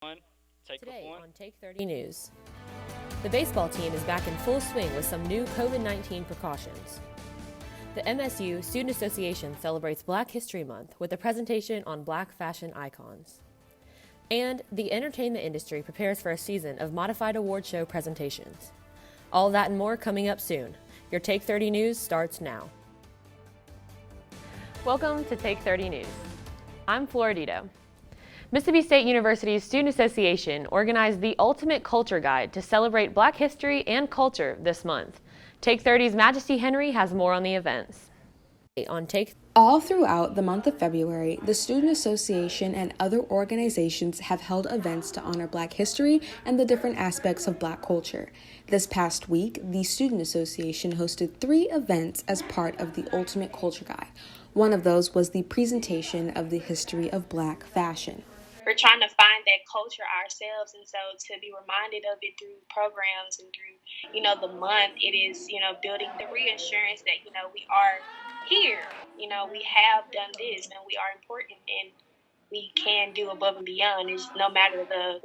Today on Take 30 News. The baseball team is back in full swing with some new COVID-19 precautions. The MSU Student Association celebrates Black History Month with a presentation on Black fashion icons. And the entertainment industry prepares for a season of modified award show presentations. All that and more coming up soon. Your Take 30 News starts now. Welcome to Take 30 News. I'm Flora Dedeaux. Mississippi State University's Student Association organized the Ultimate Culture Guide to celebrate Black history and culture this month. Take 30's Majesty Henry has more on the events. All throughout the month of February, the Student Association and other organizations have held events to honor Black history and the different aspects of Black culture. This past week, the Student Association hosted 3 events as part of the Ultimate Culture Guide. One of those was the presentation of the history of Black fashion. We're trying to find that culture ourselves, and so to be reminded of it through programs and through, the month, it is, building the reassurance that, we are here, we have done this, and we are important, and we can do above and beyond, no matter the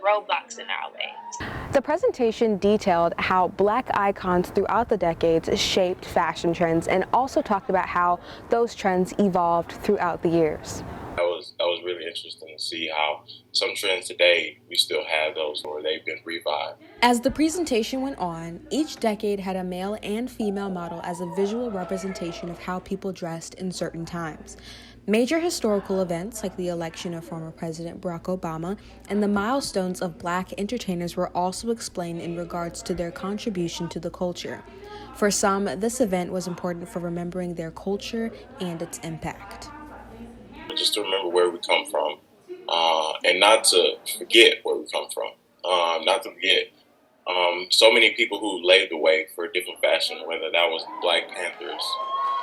roadblocks in our way. The presentation detailed how Black icons throughout the decades shaped fashion trends and also talked about how those trends evolved throughout the years. That was really interesting to see how some trends today, we still have those or they've been revived. As the presentation went on, each decade had a male and female model as a visual representation of how people dressed in certain times. Major historical events like the election of former President Barack Obama and the milestones of Black entertainers were also explained in regards to their contribution to the culture. For some, this event was important for remembering their culture and its impact. Just to remember where we come from, and not to forget where we come from. Not to forget so many people who laid the way for different fashion, whether that was Black Panthers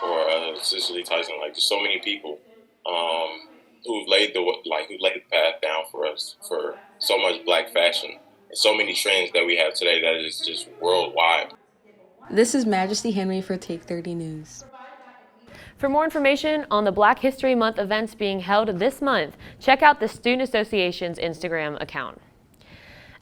or Cicely Tyson, just so many people who laid the path down for us for so much Black fashion and so many trends that we have today that is just worldwide. This is Majesty Henry for Take 30 News. For more information on the Black History Month events being held this month, check out the Student Association's Instagram account.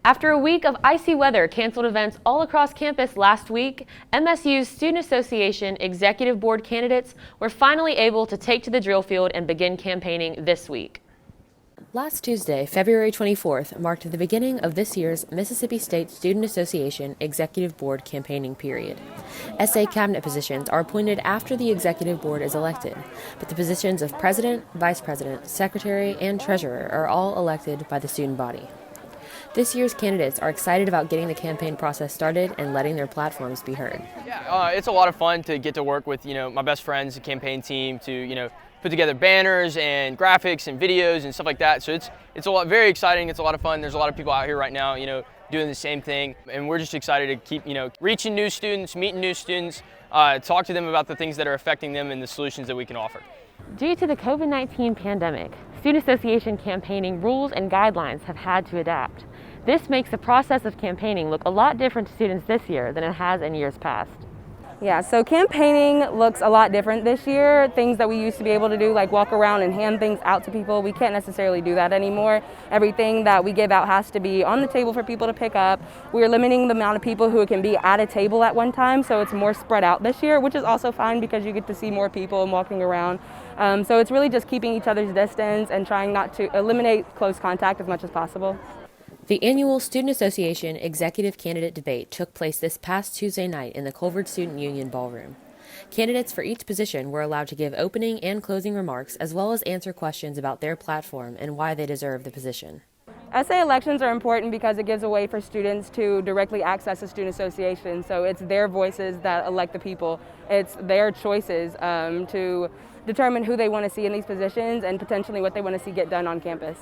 After a week of icy weather canceled events all across campus last week, MSU's Student Association Executive Board candidates were finally able to take to the drill field and begin campaigning this week. Last Tuesday, February 24th, marked the beginning of this year's Mississippi State Student Association Executive Board campaigning period. SA cabinet positions are appointed after the Executive Board is elected, but the positions of President, Vice President, Secretary, and Treasurer are all elected by the student body. This year's candidates are excited about getting the campaign process started and letting their platforms be heard. Yeah, it's a lot of fun to get to work with, my best friends, the campaign team, to, put together banners and graphics and videos and stuff like that. So it's very exciting. It's a lot of fun. There's a lot of people out here right now, doing the same thing. And we're just excited to keep, reaching new students, meeting new students, talk to them about the things that are affecting them and the solutions that we can offer. Due to the COVID-19 pandemic, Student Association campaigning rules and guidelines have had to adapt. This makes the process of campaigning look a lot different to students this year than it has in years past. Yeah, so campaigning looks a lot different this year. Things that we used to be able to do, like walk around and hand things out to people, we can't necessarily do that anymore. Everything that we give out has to be on the table for people to pick up. We're limiting the amount of people who can be at a table at one time, so it's more spread out this year, which is also fine because you get to see more people and walking around. So it's really just keeping each other's distance and trying not to eliminate close contact as much as possible. The annual Student Association Executive Candidate Debate took place this past Tuesday night in the Culver Student Union Ballroom. Candidates for each position were allowed to give opening and closing remarks as well as answer questions about their platform and why they deserve the position. SA elections are important because it gives a way for students to directly access a student association. So it's their voices that elect the people. It's their choices to determine who they want to see in these positions and potentially what they want to see get done on campus.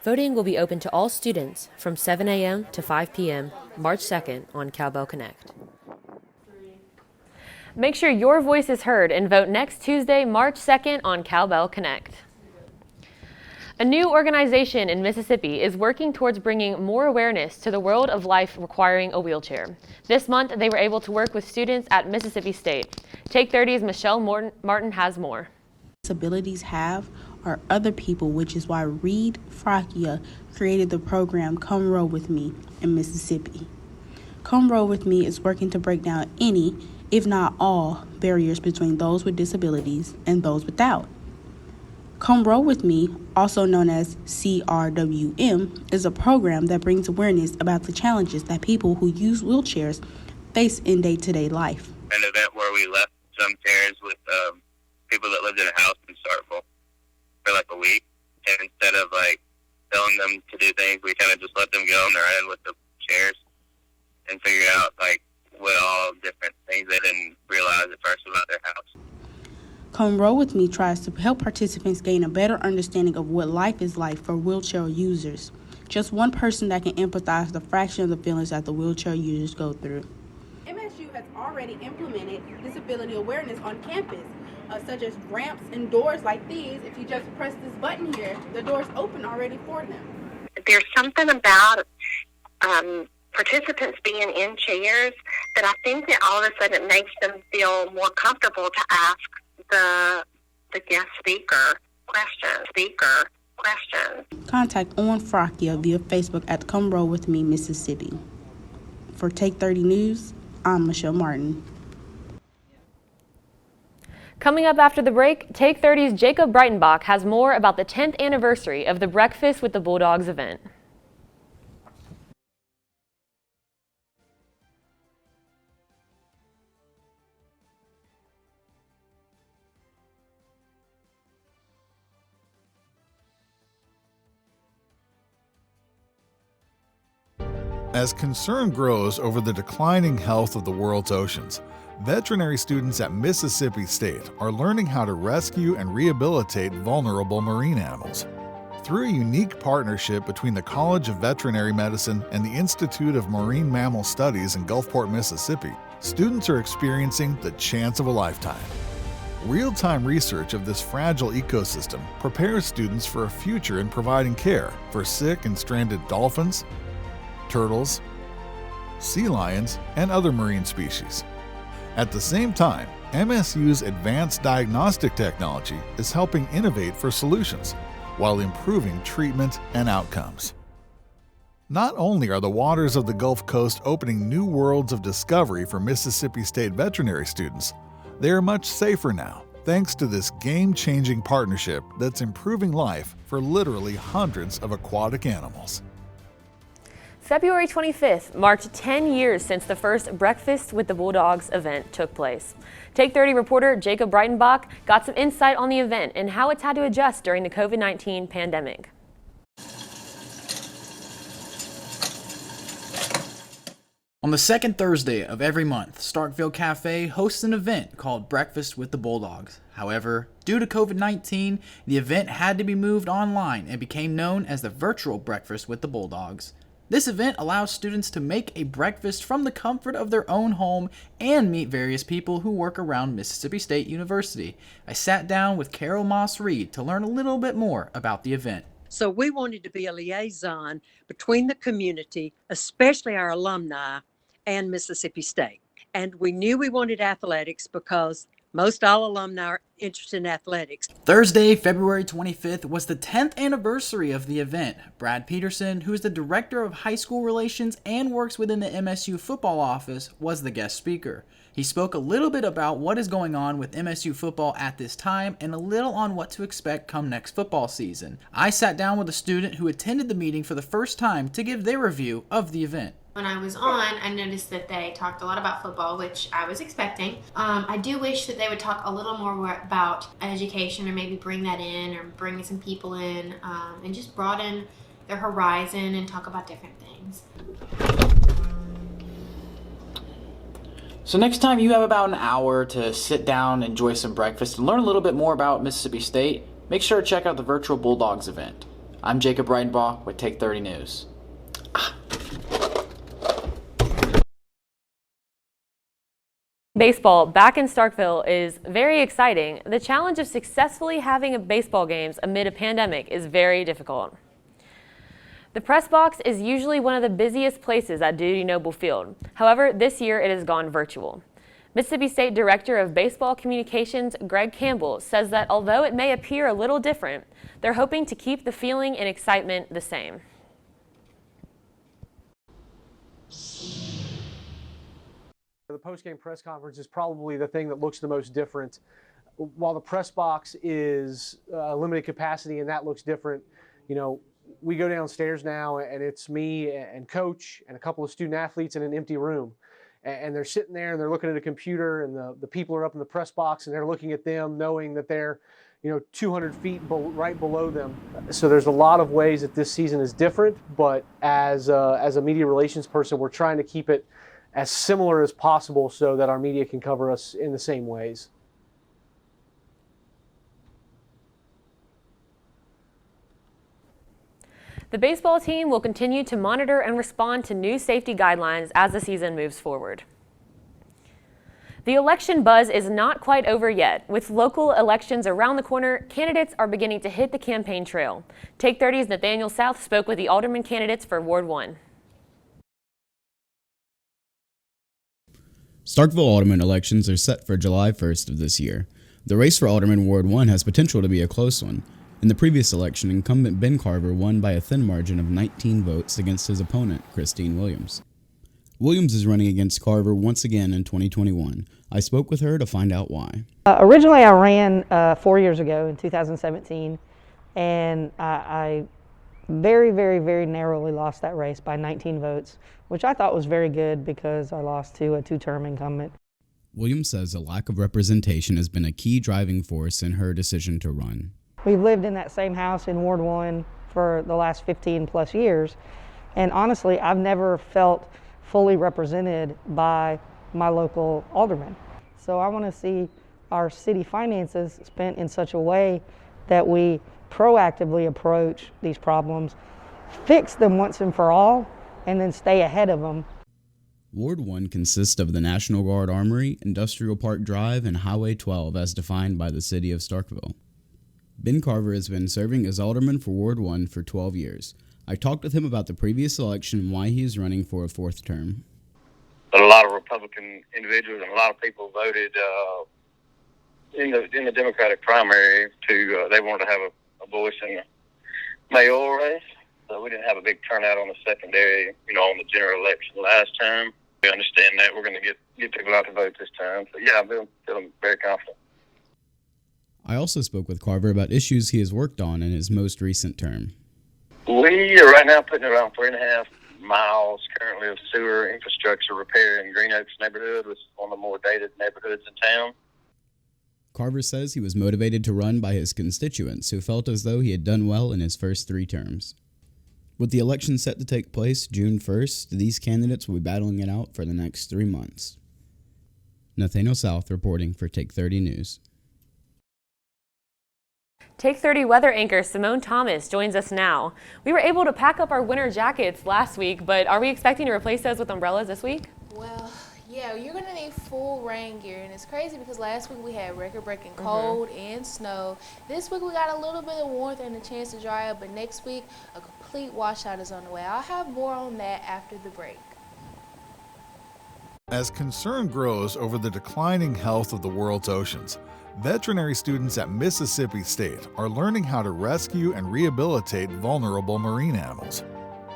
Voting will be open to all students from 7 a.m. to 5 p.m. March 2nd on Cowbell Connect. Make sure your voice is heard and vote next Tuesday, March 2nd on Cowbell Connect. A new organization in Mississippi is working towards bringing more awareness to the world of life requiring a wheelchair. This month, they were able to work with students at Mississippi State. Take 30's Michelle Martin has more. Disabilities have are other people, which is why Reed Fracchia created the program Come Roll With Me in Mississippi. Come Roll With Me is working to break down any, if not all, barriers between those with disabilities and those without. Come Roll With Me, also known as CRWM, is a program that brings awareness about the challenges that people who use wheelchairs face in day-to-day life. An event where we left some chairs with people that lived in a house in Starkville for like a week, and instead of like telling them to do things, we kind of just let them go on their own with the chairs and figure out like what all different things they didn't realize at first about their house. Come Roll With Me tries to help participants gain a better understanding of what life is like for wheelchair users. Just one person that can empathize the fraction of the feelings that the wheelchair users go through. MSU has already implemented disability awareness on campus, such as ramps and doors like these. If you just press this button here, the doors open already for them. There's something about participants being in chairs that I think that all of a sudden it makes them feel more comfortable to ask the guest speaker questions. Contact Owen Fracchia via Facebook at Come Roll With Me, Mississippi. For Take 30 News, I'm Michelle Martin. Coming up after the break, Take 30's Jacob Breitenbach has more about the 10th anniversary of the Breakfast with the Bulldogs event. As concern grows over the declining health of the world's oceans, veterinary students at Mississippi State are learning how to rescue and rehabilitate vulnerable marine animals. Through a unique partnership between the College of Veterinary Medicine and the Institute of Marine Mammal Studies in Gulfport, Mississippi, students are experiencing the chance of a lifetime. Real-time research of this fragile ecosystem prepares students for a future in providing care for sick and stranded dolphins, turtles, sea lions, and other marine species. At the same time, MSU's advanced diagnostic technology is helping innovate for solutions while improving treatment and outcomes. Not only are the waters of the Gulf Coast opening new worlds of discovery for Mississippi State veterinary students, they are much safer now, thanks to this game-changing partnership that's improving life for literally hundreds of aquatic animals. February 25th marked 10 years since the first Breakfast with the Bulldogs event took place. Take 30 reporter Jacob Breitenbach got some insight on the event and how it's had to adjust during the COVID-19 pandemic. On the second Thursday of every month, Starkville Cafe hosts an event called Breakfast with the Bulldogs. However, due to COVID-19, the event had to be moved online and became known as the virtual Breakfast with the Bulldogs. This event allows students to make a breakfast from the comfort of their own home and meet various people who work around Mississippi State University. I sat down with Carol Moss-Reed to learn a little bit more about the event. So we wanted to be a liaison between the community, especially our alumni, and Mississippi State. And we knew we wanted athletics because most all alumni are interested in athletics. Thursday, February 25th was the 10th anniversary of the event. Brad Peterson, who is the Director of High School Relations and works within the MSU football office, was the guest speaker. He spoke a little bit about what is going on with MSU football at this time and a little on what to expect come next football season. I sat down with a student who attended the meeting for the first time to give their review of the event. When I was on, I noticed that they talked a lot about football, which I was expecting. I do wish that they would talk a little more about education, or maybe bring that in, or bring some people in, and just broaden their horizon and talk about different things. So next time you have about an hour to sit down, enjoy some breakfast, and learn a little bit more about Mississippi State, make sure to check out the virtual Bulldogs event. I'm Jacob Breitenbach with Take 30 News. Baseball back in Starkville is very exciting. The challenge of successfully having baseball games amid a pandemic is very difficult. The press box is usually one of the busiest places at Dudy Noble Field. However, this year it has gone virtual. Mississippi State Director of Baseball Communications Greg Campbell says that although it may appear a little different, they're hoping to keep the feeling and excitement the same. The post-game press conference is probably the thing that looks the most different. While the press box is limited capacity and that looks different, you know, we go downstairs now and it's me and coach and a couple of student athletes in an empty room. And they're sitting there and they're looking at a computer, and the people are up in the press box and they're looking at them knowing that they're, you know, 200 feet right below them. So there's a lot of ways that this season is different, but as a media relations person, we're trying to keep it as similar as possible so that our media can cover us in the same ways. The baseball team will continue to monitor and respond to new safety guidelines as the season moves forward. The election buzz is not quite over yet. With local elections around the corner, candidates are beginning to hit the campaign trail. Take 30's Nathaniel South spoke with the alderman candidates for Ward 1. Starkville Alderman elections are set for July 1st of this year. The race for Alderman Ward 1 has potential to be a close one. In the previous election, incumbent Ben Carver won by a thin margin of 19 votes against his opponent, Christine Williams. Williams is running against Carver once again in 2021. I spoke with her to find out why. Originally, I ran 4 years ago in 2017, and I very, very, very narrowly lost that race by 19 votes, which I thought was very good because I lost to a two-term incumbent. Williams says a lack of representation has been a key driving force in her decision to run. We've lived in that same house in Ward 1 for the last 15 plus years, and honestly, I've never felt fully represented by my local alderman. So I want to see our city finances spent in such a way that we proactively approach these problems, fix them once and for all, and then stay ahead of them. Ward 1 consists of the National Guard Armory, Industrial Park Drive, and Highway 12 as defined by the city of Starkville. Ben Carver has been serving as alderman for Ward 1 for 12 years. I talked with him about the previous election and why he is running for a fourth term. But a lot of Republican individuals and a lot of people voted in the Democratic primary to they wanted to have a voice in the mayoral race. So we didn't have a big turnout on the secondary, you know, on the general election last time. We understand that. We're going to get people out to vote this time. So yeah, I'm feeling very confident. I also spoke with Carver about issues he has worked on in his most recent term. We are right now putting around 3.5 miles currently of sewer infrastructure repair in Green Oaks neighborhood, which is one of the more dated neighborhoods in town. Carver says he was motivated to run by his constituents who felt as though he had done well in his first 3 terms. With the election set to take place June 1st, these candidates will be battling it out for the next 3 months. Nathaniel South reporting for Take 30 News. Take 30 weather anchor Symone Thomas joins us now. We were able to pack up our winter jackets last week, but are we expecting to replace those with umbrellas this week? Well, yeah, you're going to need full rain gear, and it's crazy because last week we had record-breaking cold and snow. This week we got a little bit of warmth and a chance to dry up, but next week a complete washout is on the way. I'll have more on that after the break. As concern grows over the declining health of the world's oceans, veterinary students at Mississippi State are learning how to rescue and rehabilitate vulnerable marine animals.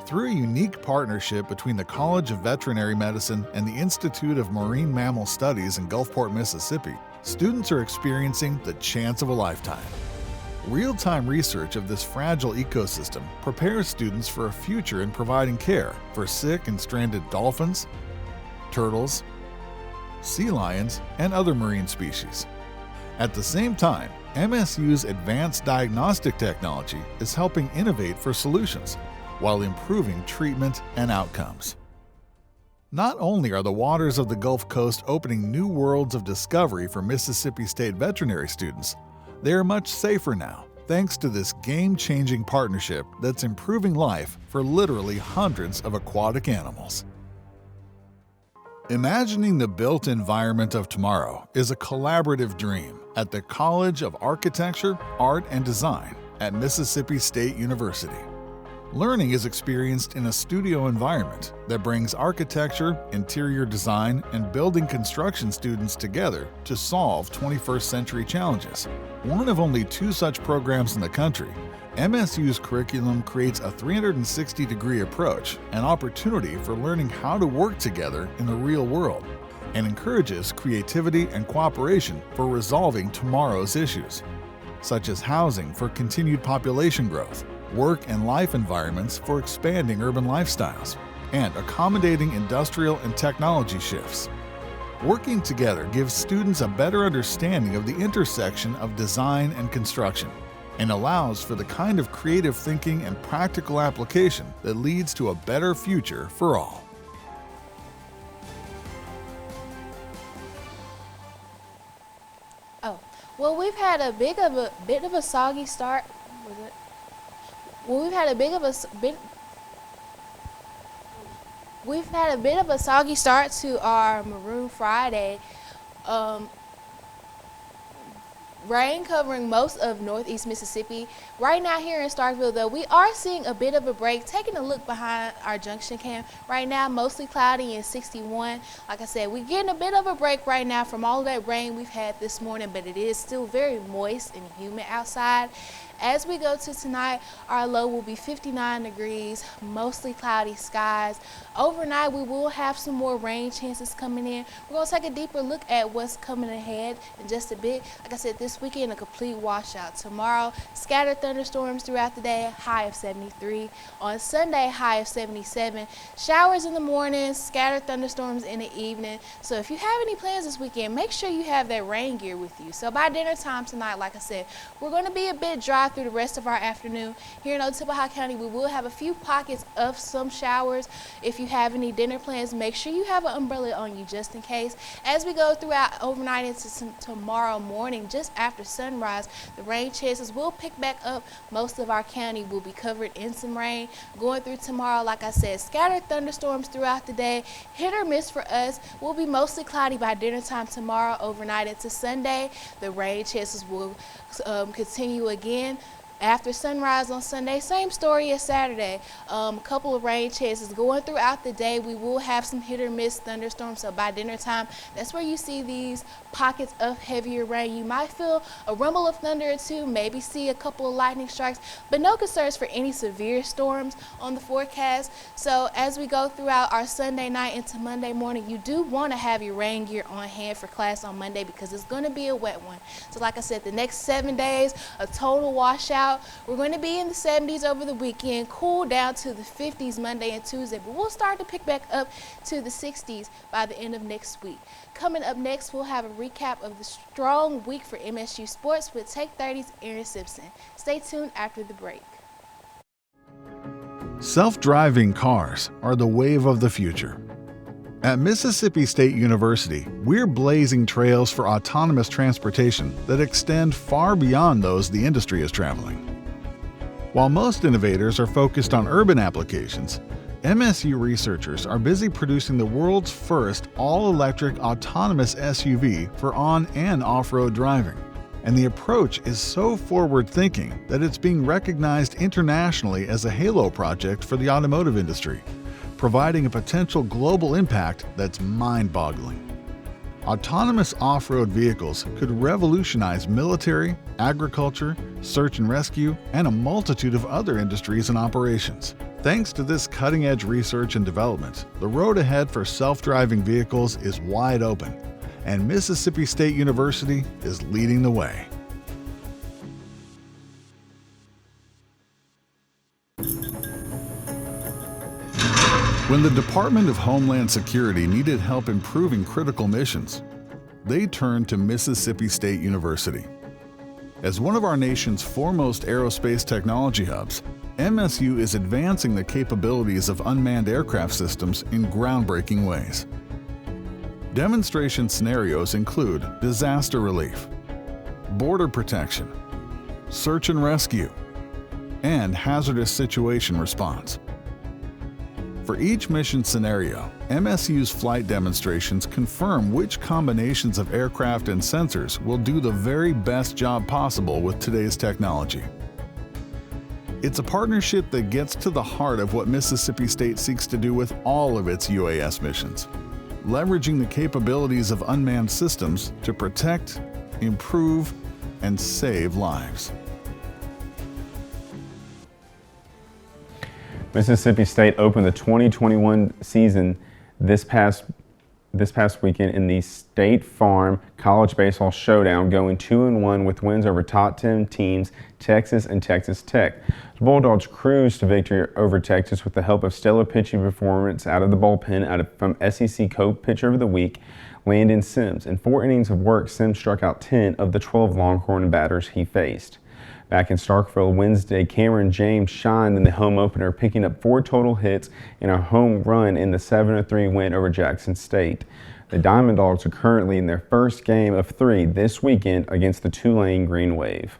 Through a unique partnership between the College of Veterinary Medicine and the Institute of Marine Mammal Studies in Gulfport, Mississippi, students are experiencing the chance of a lifetime. Real-time research of this fragile ecosystem prepares students for a future in providing care for sick and stranded dolphins, turtles, sea lions, and other marine species. At the same time, MSU's advanced diagnostic technology is helping innovate for solutions while improving treatment and outcomes. Not only are the waters of the Gulf Coast opening new worlds of discovery for Mississippi State veterinary students, they are much safer now thanks to this game-changing partnership that's improving life for literally hundreds of aquatic animals. Imagining the built environment of tomorrow is a collaborative dream at the College of Architecture, Art, and Design at Mississippi State University. Learning is experienced in a studio environment that brings architecture, interior design, and building construction students together to solve 21st century challenges. One of only 2 such programs in the country, MSU's curriculum creates a 360-degree approach, an opportunity for learning how to work together in the real world, and encourages creativity and cooperation for resolving tomorrow's issues, such as housing for continued population growth, work and life environments for expanding urban lifestyles, and accommodating industrial and technology shifts. Working together gives students a better understanding of the intersection of design and construction, and allows for the kind of creative thinking and practical application that leads to a better future for all. Oh, well, we've had a bit of a soggy start. Was it? Well, we've had a bit of a soggy start to our Maroon Friday. Rain covering most of northeast Mississippi. Right now here in Starkville, though, we are seeing a bit of a break. Taking a look behind our junction cam, right now mostly cloudy and 61. Like I said, we're getting a bit of a break right now from all of that rain we've had this morning, but it is still very moist and humid outside. As we go to tonight, our low will be 59 degrees, mostly cloudy skies. Overnight, we will have some more rain chances coming in. We're going to take a deeper look at what's coming ahead in just a bit. Like I said, this weekend, a complete washout. Tomorrow, scattered thunderstorms throughout the day, high of 73. On Sunday, high of 77. Showers in the morning, scattered thunderstorms in the evening. So if you have any plans this weekend, make sure you have that rain gear with you. So by dinner time tonight, like I said, we're going to be a bit dry through the rest of our afternoon. Here in Oglala County, we will have a few pockets of some showers. If you have any dinner plans, make sure you have an umbrella on you just in case. As we go throughout overnight into tomorrow morning, just after sunrise, the rain chances will pick back up. Most of our county will be covered in some rain. Going through tomorrow, like I said, scattered thunderstorms throughout the day. Hit or miss for us. Will be mostly cloudy by dinner time tomorrow. Overnight into Sunday, the rain chances will continue again. After sunrise on Sunday, same story as Saturday. A couple of rain chances going throughout the day. We will have some hit or miss thunderstorms. So by dinner time, that's where you see these pockets of heavier rain. You might feel a rumble of thunder or two, maybe see a couple of lightning strikes, but no concerns for any severe storms on the forecast. So as we go throughout our Sunday night into Monday morning, you do want to have your rain gear on hand for class on Monday because it's going to be a wet one. So like I said, the next 7 days, a total washout. We're going to be in the 70s over the weekend, cool down to the 50s Monday and Tuesday, but we'll start to pick back up to the 60s by the end of next week. Coming up next, we'll have a recap of the strong week for MSU sports with Take 30's Aaron Simpson. Stay tuned after the break. Self-driving cars are the wave of the future. At Mississippi State University, we're blazing trails for autonomous transportation that extend far beyond those the industry is traveling. While most innovators are focused on urban applications, MSU researchers are busy producing the world's first all-electric autonomous SUV for on- and off-road driving. And the approach is so forward-thinking that it's being recognized internationally as a halo project for the automotive industry, providing a potential global impact that's mind-boggling. Autonomous off-road vehicles could revolutionize military, agriculture, search and rescue, and a multitude of other industries and operations. Thanks to this cutting-edge research and development, the road ahead for self-driving vehicles is wide open, and Mississippi State University is leading the way. When the Department of Homeland Security needed help improving critical missions, they turned to Mississippi State University. As one of our nation's foremost aerospace technology hubs, MSU is advancing the capabilities of unmanned aircraft systems in groundbreaking ways. Demonstration scenarios include disaster relief, border protection, search and rescue, and hazardous situation response. For each mission scenario, MSU's flight demonstrations confirm which combinations of aircraft and sensors will do the very best job possible with today's technology. It's a partnership that gets to the heart of what Mississippi State seeks to do with all of its UAS missions, leveraging the capabilities of unmanned systems to protect, improve, and save lives. Mississippi State opened the 2021 season this past weekend in the State Farm College Baseball Showdown, going 2-1 with wins over top 10 teams, Texas and Texas Tech. The Bulldogs cruised to victory over Texas with the help of stellar pitching performance out of the bullpen from SEC Co-Pitcher of the Week, Landon Sims. In 4 innings of work, Sims struck out 10 of the 12 Longhorn batters he faced. Back in Starkville Wednesday, Cameron James shined in the home opener, picking up 4 total hits and a home run in the 7-3 win over Jackson State. The Diamond Dogs are currently in their first game of 3 this weekend against the Tulane Green Wave.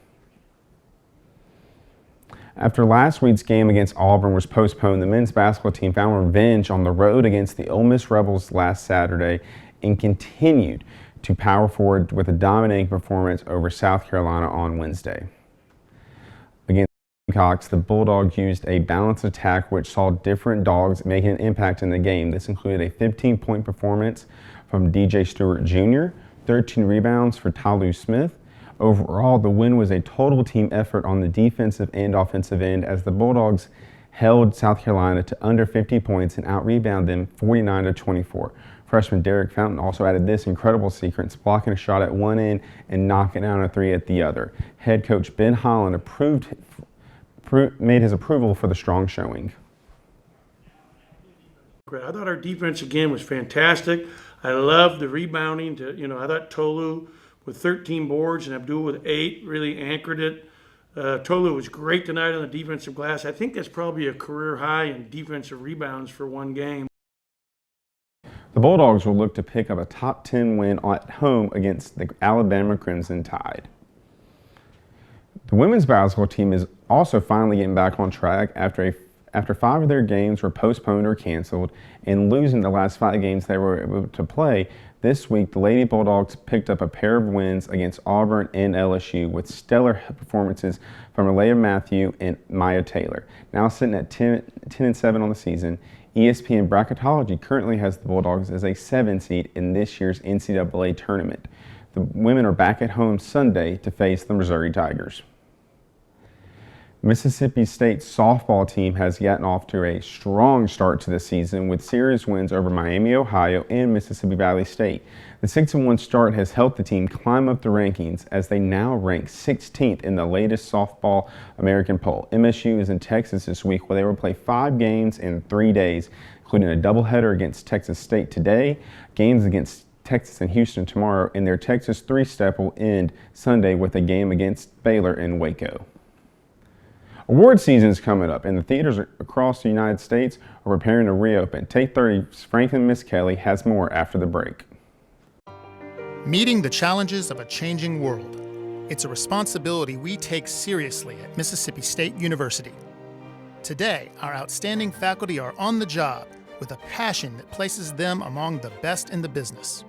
After last week's game against Auburn was postponed, the men's basketball team found revenge on the road against the Ole Miss Rebels last Saturday and continued to power forward with a dominating performance over South Carolina on Wednesday. Against the Gamecocks, the Bulldogs used a balanced attack which saw different dogs making an impact in the game. This included a 15-point performance from DJ Stewart Jr., 13 rebounds for Tyloo Smith. Overall, the win was a total team effort on the defensive and offensive end as the Bulldogs held South Carolina to under 50 points and out-rebounded them 49-24. Freshman Derek Fountain also added this incredible sequence, blocking a shot at one end and knocking down a 3 at the other. Head coach Ben Holland made his approval for the strong showing. I thought our defense again was fantastic. I loved the rebounding. I thought Tolu with 13 boards and Abdul with 8 really anchored it. Tolu was great tonight on the defensive glass. I think that's probably a career high in defensive rebounds for one game. The Bulldogs will look to pick up a top 10 win at home against the Alabama Crimson Tide. The women's basketball team is also finally getting back on track after 5 of their games were postponed or canceled and losing the last 5 games they were able to play. This week, the Lady Bulldogs picked up a pair of wins against Auburn and LSU with stellar performances from Alea Matthew and Maya Taylor. Now sitting at 10-7 on the season, ESPN Bracketology currently has the Bulldogs as a 7 seed in this year's NCAA tournament. The women are back at home Sunday to face the Missouri Tigers. Mississippi State's softball team has gotten off to a strong start to the season with series wins over Miami, Ohio, and Mississippi Valley State. The 6-1 start has helped the team climb up the rankings as they now rank 16th in the latest softball American poll. MSU is in Texas this week where they will play 5 games in 3 days, including a doubleheader against Texas State today, games against Texas and Houston tomorrow, and their Texas 3-step will end Sunday with a game against Baylor in Waco. Award season is coming up, and the theaters across the United States are preparing to reopen. Take 30's Franklin Miskelly has more after the break. Meeting the challenges of a changing world. It's a responsibility we take seriously at Mississippi State University. Today, our outstanding faculty are on the job with a passion that places them among the best in the business.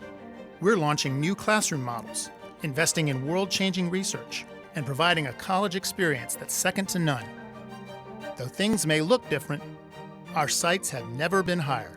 We're launching new classroom models, investing in world-changing research, and providing a college experience that's second to none. Though things may look different, our sights have never been higher.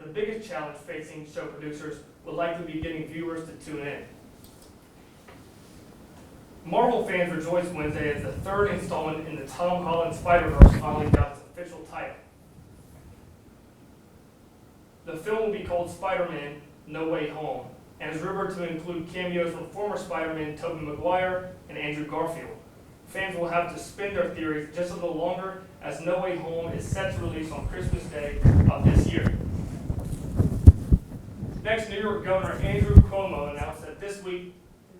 biggest challenge facing show producers will likely be getting viewers to tune in. Marvel fans rejoiced Wednesday as the third installment in the Tom Holland Spider-Verse finally got its official title. The film will be called Spider-Man: No Way Home, and is rumored to include cameos from former Spider-Man Tobey Maguire and Andrew Garfield. Fans will have to spin their theories just a little longer, as No Way Home is set to release on Christmas Day of this year. Next, New York Governor Andrew Cuomo announced that this week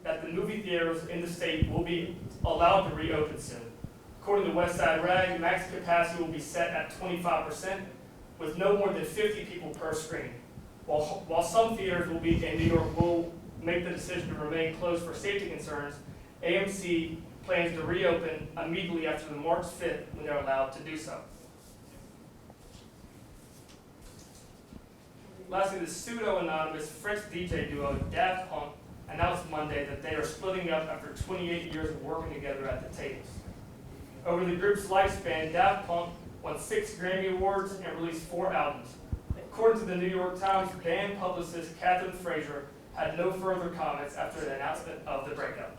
that the movie theaters in the state will be allowed to reopen soon. According to West Side Rag, max capacity will be set at 25%, with no more than 50 people per screen. While some theaters in New York will make the decision to remain closed for safety concerns, AMC plans to reopen immediately after the March 5th when they're allowed to do so. Lastly, the pseudo-anonymous French DJ duo Daft Punk announced Monday that they are splitting up after 28 years of working together at the tables. Over the group's lifespan, Daft Punk won 6 Grammy Awards and released 4 albums. According to the New York Times, band publicist Catherine Fraser had no further comments after the announcement of the breakup.